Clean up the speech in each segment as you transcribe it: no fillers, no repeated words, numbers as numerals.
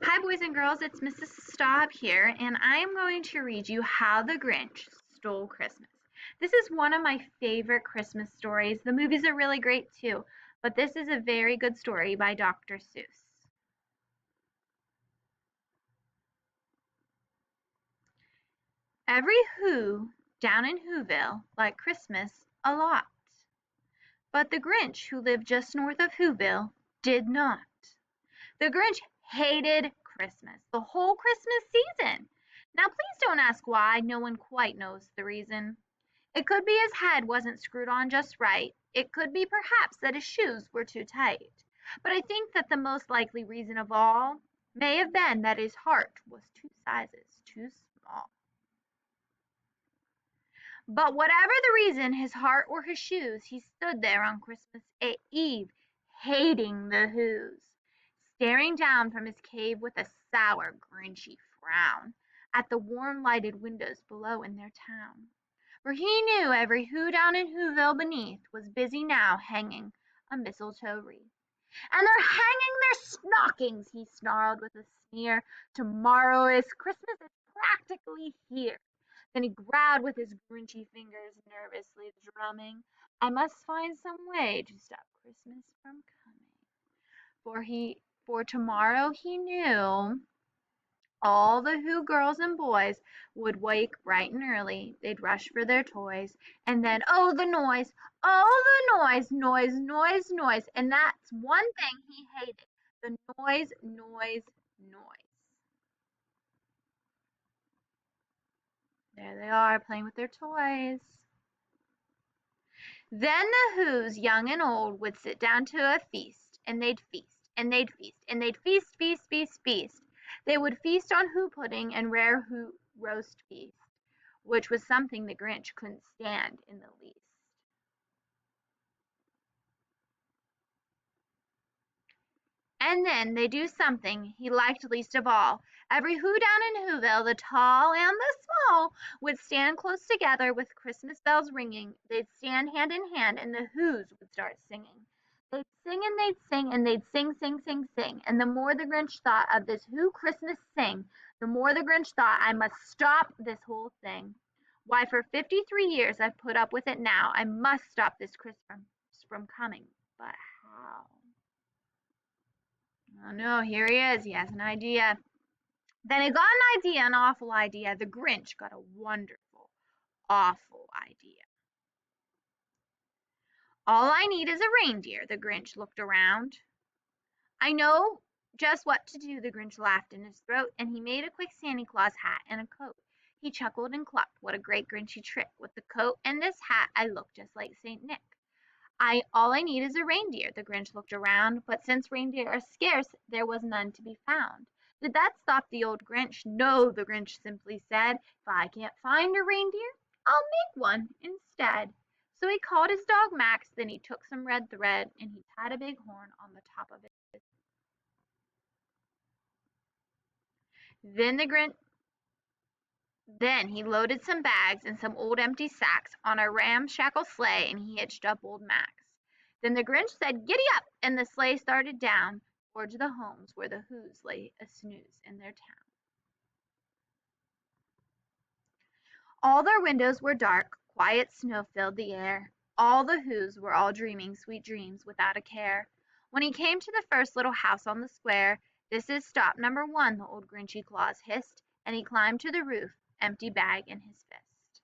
Hi, boys and girls, it's Mrs. Staub here, and I am going to read you How the Grinch Stole Christmas. This is one of my favorite Christmas stories. The movies are really great too, but this is a very good story by Dr. Seuss. Every Who down in Whoville liked Christmas a lot, but the Grinch, who lived just north of Whoville, did not. The Grinch hated Christmas, the whole Christmas season. Now, please don't ask why. No one quite knows the reason. It could be his head wasn't screwed on just right. It could be perhaps that his shoes were too tight. But I think that the most likely reason of all may have been that his heart was two sizes too small. But whatever the reason, his heart or his shoes, he stood there on Christmas Eve, hating the Who's, staring down from his cave with a sour, grinchy frown at the warm lighted windows below in their town. For he knew every Who down in Whoville beneath was busy now hanging a mistletoe wreath. "And they're hanging their stockings," he snarled with a sneer. "Tomorrow is Christmas, it's practically here." Then he growled with his grinchy fingers nervously drumming, "I must find some way to stop Christmas from coming." For tomorrow he knew all the Who girls and boys would wake bright and early. They'd rush for their toys, and then, oh, the noise, noise, noise, noise. And that's one thing he hated, the noise, noise, noise. There they are, playing with their toys. Then the Who's, young and old, would sit down to a feast, and they'd feast, and they'd feast, and they'd feast, feast, feast, feast. They would feast on Who pudding and rare Who roast beef, which was something the Grinch couldn't stand in the least. And then they do something he liked least of all. Every Who down in Whoville, the tall and the small, would stand close together with Christmas bells ringing. They'd stand hand in hand, and the Who's would start singing. They'd sing and they'd sing and they'd sing, sing, sing, sing. And the more the Grinch thought of this Who Christmas sing, the more the Grinch thought, "I must stop this whole thing. Why, for 53 years I've put up with it now. I must stop this Christmas from coming. But how?" Oh no, here he is. He has an idea. Then he got an idea, an awful idea. The Grinch got a wonderful, awful idea. "All I need is a reindeer." The Grinch looked around. "I know just what to do." The Grinch laughed in his throat, and he made a quick Santa Claus hat and a coat. He chuckled and clucked. "What a great Grinchy trick. With the coat and this hat I look just like Saint Nick. All I need is a reindeer." The Grinch looked around, but since reindeer are scarce, there was none to be found. Did that stop the old Grinch? No, the Grinch simply said, "If I can't find a reindeer, I'll make one instead." So he called his dog Max, then he took some red thread, and he tied a big horn on the top of it. Then he loaded some bags and some old empty sacks on a ramshackle sleigh, and he hitched up old Max. Then the Grinch said, "Giddy up!" and the sleigh started down towards the homes where the Who's lay a snooze in their town. All their windows were dark, quiet snow filled the air. All the Who's were all dreaming sweet dreams without a care. When he came to the first little house on the square, "This is stop number 1, the old Grinchy Claus hissed, and he climbed to the roof, empty bag in his fist.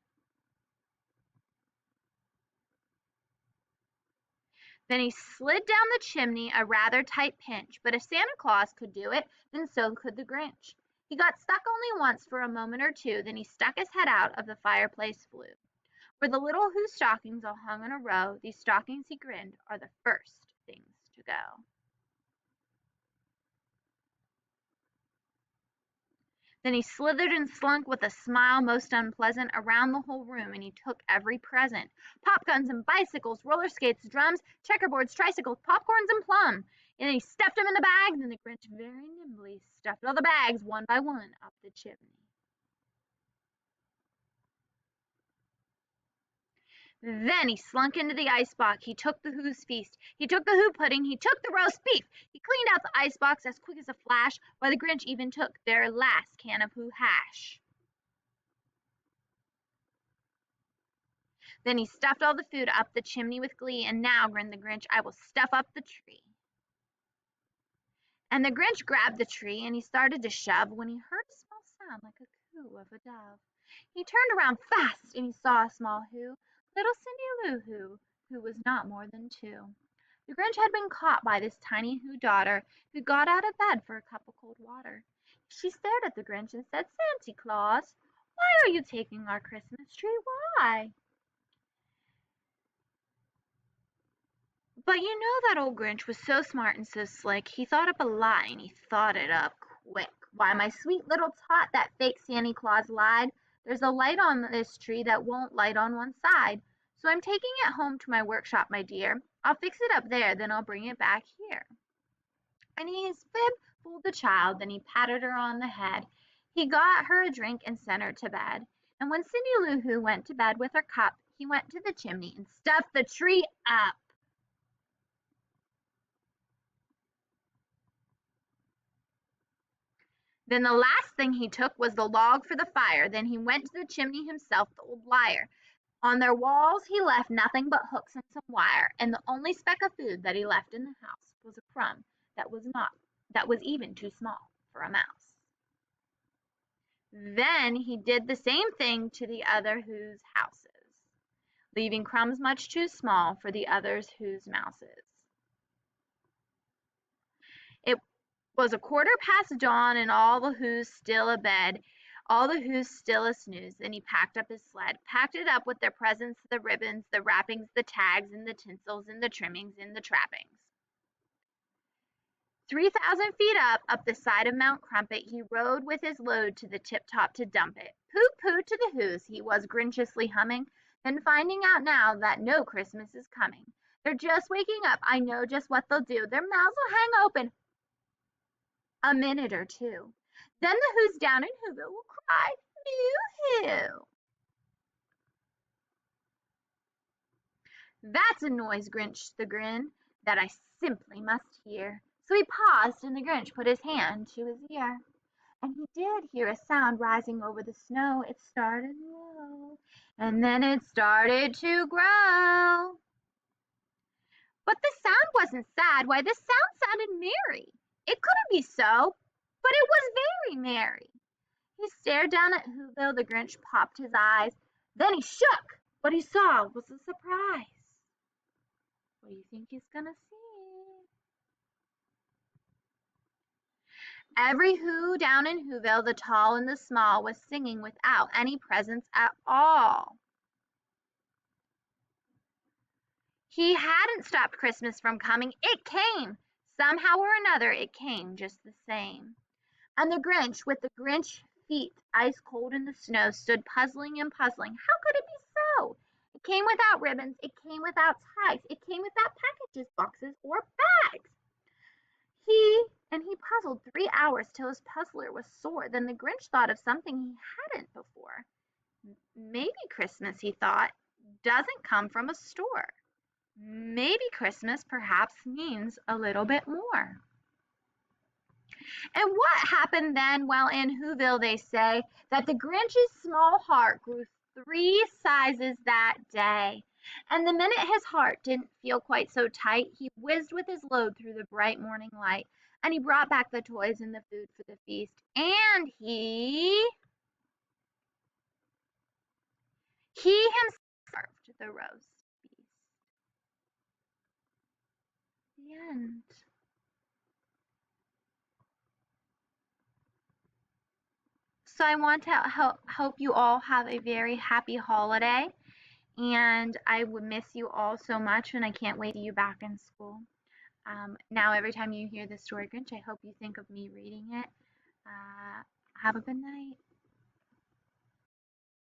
Then he slid down the chimney, a rather tight pinch, but if Santa Claus could do it, then so could the Grinch. He got stuck only once for a moment or two, then he stuck his head out of the fireplace flue. Where the little Who stockings all hung in a row, these stockings, he grinned, are the first things to go. Then he slithered and slunk with a smile most unpleasant around the whole room, and he took every present. Pop guns and bicycles, roller skates, drums, checkerboards, tricycles, popcorns, and plum. And then he stuffed them in the bags, and the Grinch very nimbly stuffed all the bags one by one up the chimney. Then he slunk into the icebox. He took the Who's feast. He took the Who pudding. He took the roast beef. He cleaned out the icebox as quick as a flash, while the Grinch even took their last can of Who hash. Then he stuffed all the food up the chimney with glee, and now, grinned the Grinch, I will stuff up the tree. And the Grinch grabbed the tree, and he started to shove when he heard a small sound like a coo of a dove. He turned around fast, and he saw a small Who, little Cindy Lou Who, was not more than 2. The Grinch had been caught by this tiny Who daughter, who got out of bed for a cup of cold water. She stared at the Grinch and said, Santa Claus, why are you taking our Christmas tree? Why? But you know that old Grinch was so smart and so slick, he thought up a lie, and he thought it up quick. Why, my sweet little tot, that fake Santa Claus lied. There's a light on this tree that won't light on one side. So I'm taking it home to my workshop, my dear. I'll fix it up there, then I'll bring it back here. And his fib fooled the child, then he patted her on the head. He got her a drink and sent her to bed. And when Cindy Lou Who went to bed with her cup, he went to the chimney and stuffed the tree up. Then the last thing he took was the log for the fire. Then he went to the chimney himself, the old liar. On their walls he left nothing but hooks and some wire, and the only speck of food that he left in the house was a crumb that was even too small for a mouse. Then he did the same thing to the other Who's houses, leaving crumbs much too small for the others Who's mouses. It was a quarter past dawn, and all the Who's still abed, all the Who's still a snooze. Then he packed up his sled, packed it up with their presents, the ribbons, the wrappings, the tags, and the tinsels, and the trimmings, and the trappings. 3,000 feet up the side of Mount Crumpet, he rode with his load to the tip-top to dump it. Pooh-pooh to the Who's, he was grinchiously humming, then finding out now that no Christmas is coming. They're just waking up, I know just what they'll do. Their mouths will hang open a minute or two. Then the Who's down in Whoville will cry, Boo-hoo! That's a noise, Grinch the grin, that I simply must hear. So he paused, and the Grinch put his hand to his ear. And he did hear a sound rising over the snow. It started low, and then it started to grow. But the sound wasn't sad. Why, the sound sounded merry. It couldn't be so, but it was very merry. He stared down at Whoville. The Grinch popped his eyes. Then he shook. What he saw was a surprise. What do you think he's gonna see? Every Who down in Whoville, the tall and the small, was singing without any presents at all. He hadn't stopped Christmas from coming. It came. Somehow or another, it came just the same. And the Grinch, with the Grinch feet ice cold in the snow, stood puzzling and puzzling. How could it be so? It came without ribbons. It came without ties. It came without packages, boxes, or bags. He puzzled 3 hours till his puzzler was sore. Then the Grinch thought of something he hadn't before. Maybe Christmas, he thought, doesn't come from a store. Maybe Christmas perhaps means a little bit more. And what happened then? Well, in Whoville they say that the Grinch's small heart grew 3 sizes that day. And the minute his heart didn't feel quite so tight, he whizzed with his load through the bright morning light, and he brought back the toys and the food for the feast. And he himself served the roast beef. The end. So I want to hope you all have a very happy holiday, and I would miss you all so much, and I can't wait to see you back in school. Now every time you hear the story Grinch, I hope you think of me reading it. Have a good night.